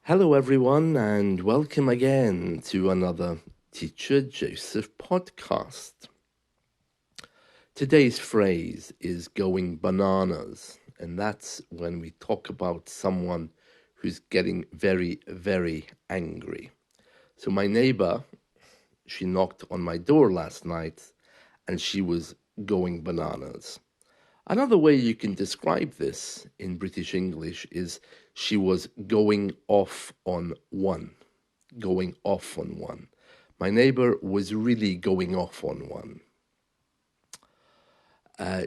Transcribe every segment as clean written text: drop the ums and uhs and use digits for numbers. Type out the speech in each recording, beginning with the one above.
Hello, everyone, and welcome again to another Teacher Joseph podcast. Today's phrase is going bananas, and that's when we talk about someone who's getting very, very angry. So, my neighbor, she knocked on my door last night and she was going bananas. Another way you can describe this in British English is she was going off on one. Going off on one. My neighbor was really going off on one.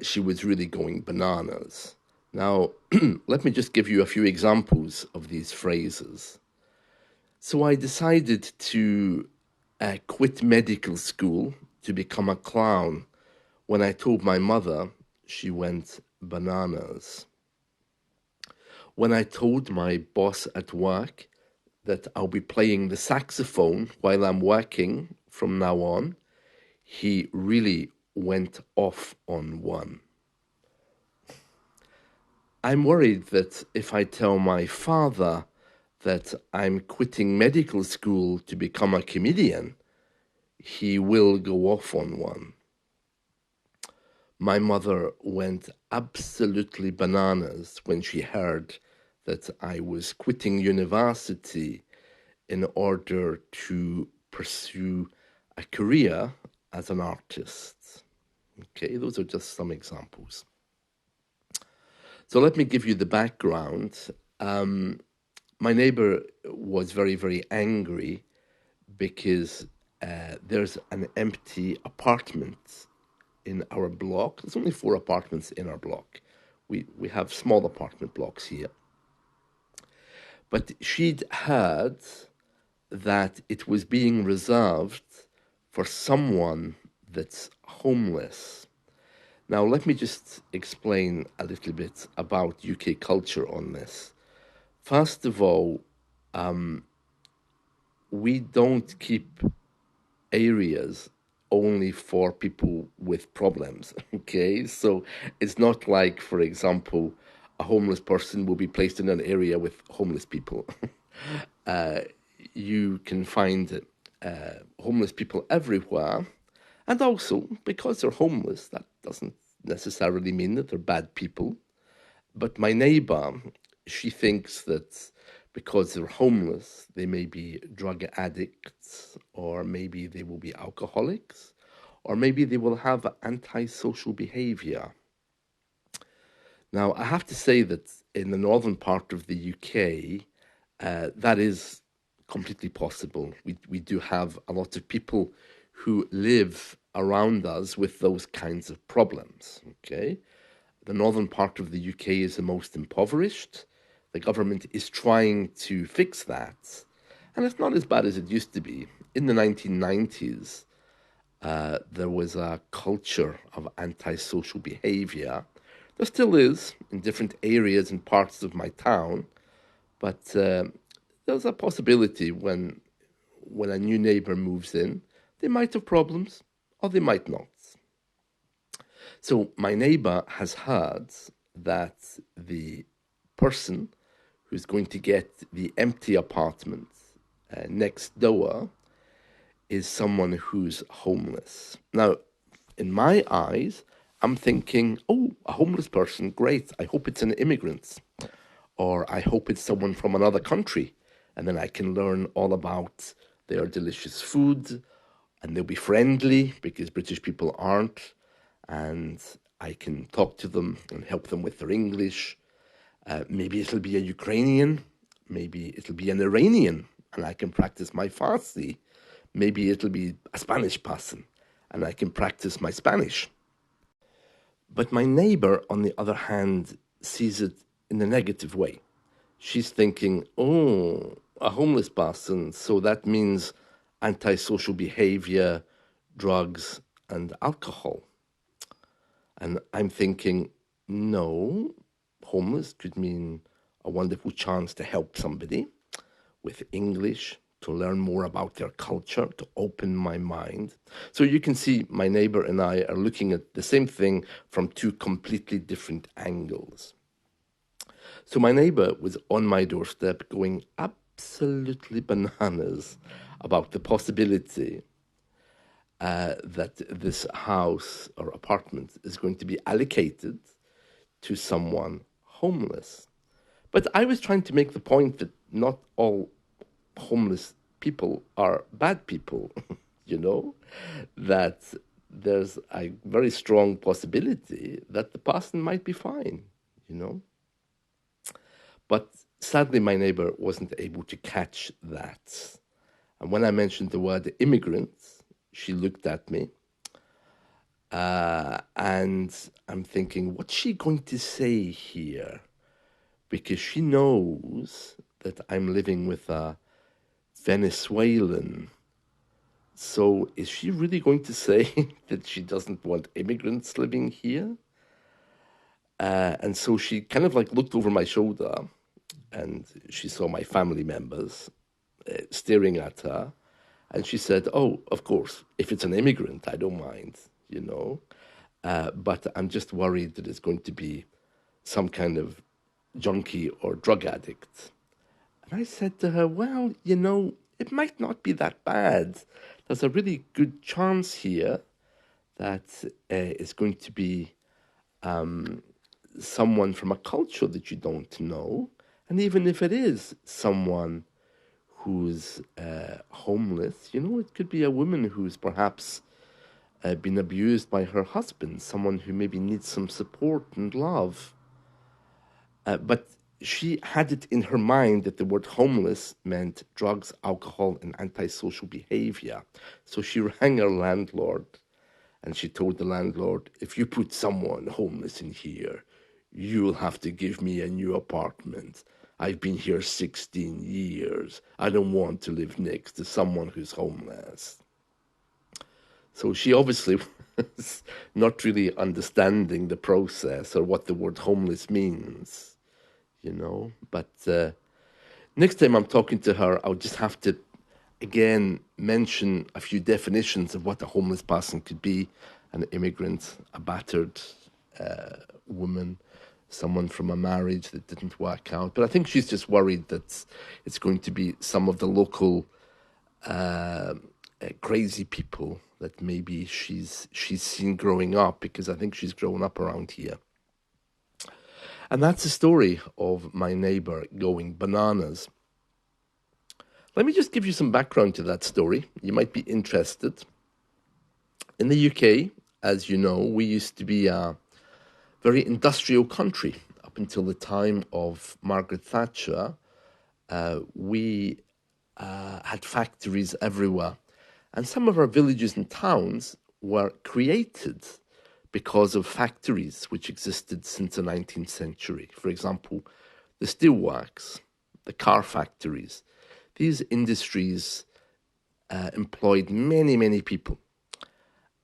She was really going bananas. Now, let me just give you a few examples of these phrases. So I decided to quit medical school to become a clown. When I told my mother, she went bananas. When I told my boss at work that I'll be playing the saxophone while I'm working from now on, he really went off on one. I'm worried that if I tell my father that I'm quitting medical school to become a comedian, he will go off on one. My mother went absolutely bananas when she heard that I was quitting university in order to pursue a career as an artist. Okay, those are just some examples. So let me give you the background. My neighbor was very, very angry because there's an empty apartment in our block. There's only 4 apartments in our block. We have small apartment blocks here. But she'd heard that it was being reserved for someone that's homeless. Now, let me just explain a little bit about UK culture on this. First of all, we don't keep areas only for people with problems, okay? So it's not like, for example, a homeless person will be placed in an area with homeless people. You can find homeless people everywhere. And also, because they're homeless, that doesn't necessarily mean that they're bad people. But my neighbor, she thinks that because they're homeless, they may be drug addicts, or maybe they will be alcoholics, or maybe they will have antisocial behavior. Now, I have to say that in the northern part of the UK, that is completely possible. We do have a lot of people who live around us with those kinds of problems, okay? The northern part of the UK is the most impoverished. The government is trying to fix that, and it's not as bad as it used to be. In the 1990s, there was a culture of antisocial behavior. There still is in different areas and parts of my town, but there's a possibility when a new neighbor moves in, they might have problems or they might not. So my neighbor has heard that the person who's going to get the empty apartment next door is someone who's homeless. Now, in my eyes, I'm thinking, oh, a homeless person, great. I hope it's an immigrant, or I hope it's someone from another country. And then I can learn all about their delicious food, and they'll be friendly because British people aren't. And I can talk to them and help them with their English. Maybe it'll be a Ukrainian, maybe it'll be an Iranian, and I can practice my Farsi. Maybe it'll be a Spanish person, and I can practice my Spanish. But my neighbor, on the other hand, sees it in a negative way. She's thinking, oh, a homeless person, so that means antisocial behavior, drugs, and alcohol. And I'm thinking, no, homeless could mean a wonderful chance to help somebody with English, to learn more about their culture, to open my mind. So you can see my neighbor and I are looking at the same thing from 2 completely different angles. So my neighbor was on my doorstep going absolutely bananas about the possibility that this house or apartment is going to be allocated to someone homeless. But I was trying to make the point that not all homeless people are bad people, you know, that there's a very strong possibility that the person might be fine, you know. But sadly, my neighbor wasn't able to catch that. And when I mentioned the word immigrant, she looked at me, and I'm thinking, what's she going to say here? Because she knows that I'm living with a Venezuelan. So is she really going to say that she doesn't want immigrants living here? And so she kind of like looked over my shoulder and she saw my family members staring at her. And she said, "Oh, of course, if it's an immigrant, I don't mind, you know. But I'm just worried that it's going to be some kind of junkie or drug addict." And I said to her, "Well, you know, it might not be that bad. There's a really good chance here that it's going to be someone from a culture that you don't know. And even if it is someone who's homeless, you know, it could be a woman who's perhaps been abused by her husband, someone who maybe needs some support and love." But she had it in her mind that the word homeless meant drugs, alcohol, and antisocial behavior. So she rang her landlord and she told the landlord, "If you put someone homeless in here, you'll have to give me a new apartment. I've been here 16 years. I don't want to live next to someone who's homeless." So she obviously was not really understanding the process or what the word homeless means, you know. But next time I'm talking to her, I'll just have to again mention a few definitions of what a homeless person could be: an immigrant, a battered woman, someone from a marriage that didn't work out. But I think she's just worried that it's going to be some of the local crazy people that maybe she's seen growing up, because I think she's grown up around here. And that's the story of my neighbor going bananas. Let me just give you some background to that story. You might be interested. In the UK, as you know, we used to be a very industrial country. Up until the time of Margaret Thatcher, we had factories everywhere. And some of our villages and towns were created because of factories which existed since the 19th century. For example, the steelworks, the car factories. These industries employed many, many people.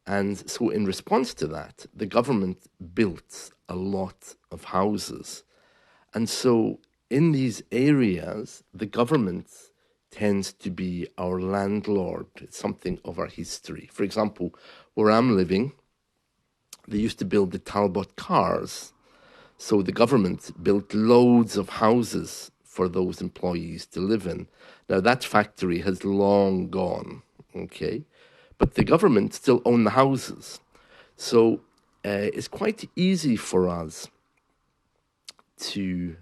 And so in response to that, the government built a lot of houses. And so in these areas, the government tends to be our landlord. It's something of our history. For example, where I'm living, they used to build the Talbot cars. So the government built loads of houses for those employees to live in. Now, that factory has long gone, okay? But the government still own the houses. So it's quite easy for us to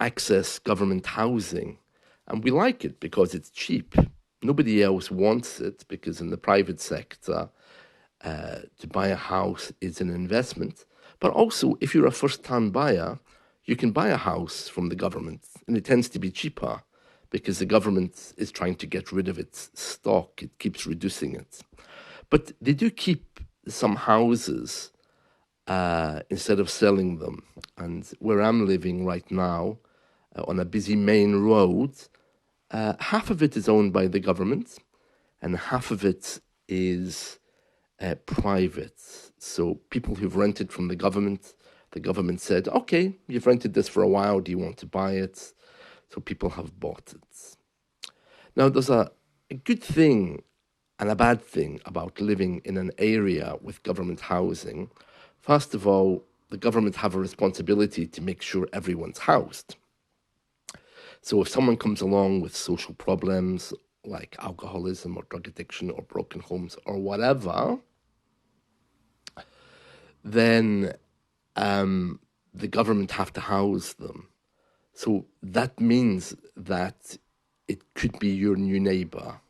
access government housing. And we like it because it's cheap. Nobody else wants it, because in the private sector, to buy a house is an investment. But also, if you're a first-time buyer, you can buy a house from the government, and it tends to be cheaper because the government is trying to get rid of its stock. It keeps reducing it. But they do keep some houses instead of selling them. And where I'm living right now, on a busy main road, half of it is owned by the government and half of it is private. So people who've rented from the government said, "Okay, you've rented this for a while, do you want to buy it?" So people have bought it. Now, there's a good thing and a bad thing about living in an area with government housing. First of all, the government have a responsibility to make sure everyone's housed. So if someone comes along with social problems like alcoholism or drug addiction or broken homes or whatever, then the government have to house them. So that means that it could be your new neighbor,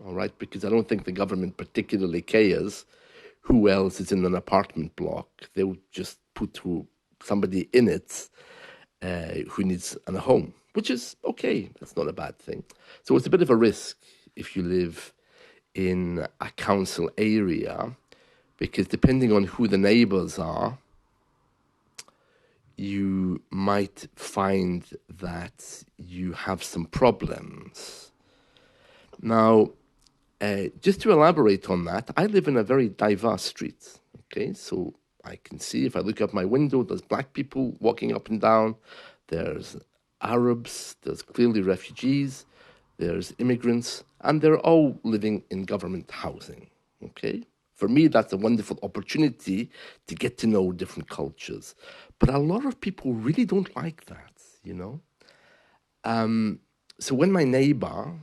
all right? Because I don't think the government particularly cares who else is in an apartment block. They'll just put somebody in it who needs a home, which is okay. That's not a bad thing. So it's a bit of a risk if you live in a council area, because depending on who the neighbors are, you might find that you have some problems. Now, just to elaborate on that, I live in a very diverse street. Okay, so I can see if I look out my window, there's black people walking up and down, there's Arabs, there's clearly refugees, there's immigrants, and they're all living in government housing. Okay, for me, that's a wonderful opportunity to get to know different cultures. But a lot of people really don't like that, you know? So when my neighbor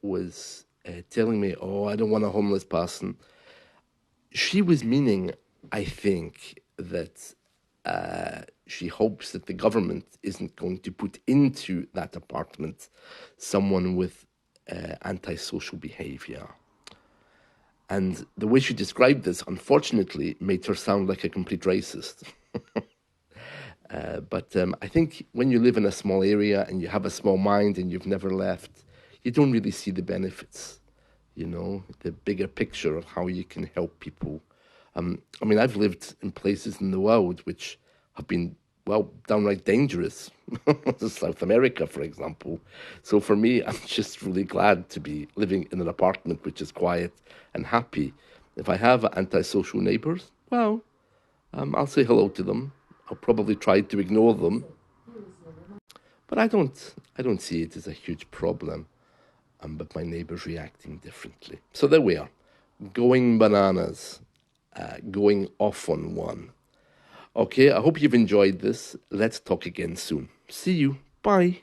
was telling me, oh, I don't want a homeless person, she was meaning, I think, that she hopes that the government isn't going to put into that apartment someone with antisocial behavior. And the way she described this, unfortunately, made her sound like a complete racist. But I think when you live in a small area and you have a small mind and you've never left, you don't really see the benefits, you know, the bigger picture of how you can help people. I mean, I've lived in places in the world which have been, well, downright dangerous. South America, for example. So for me, I'm just really glad to be living in an apartment which is quiet and happy. If I have antisocial neighbors, well, I'll say hello to them. I'll probably try to ignore them, but I don't see it as a huge problem. But my neighbors reacting differently. So there we are, going bananas, going off on one. Okay, I hope you've enjoyed this. Let's talk again soon. See you. Bye.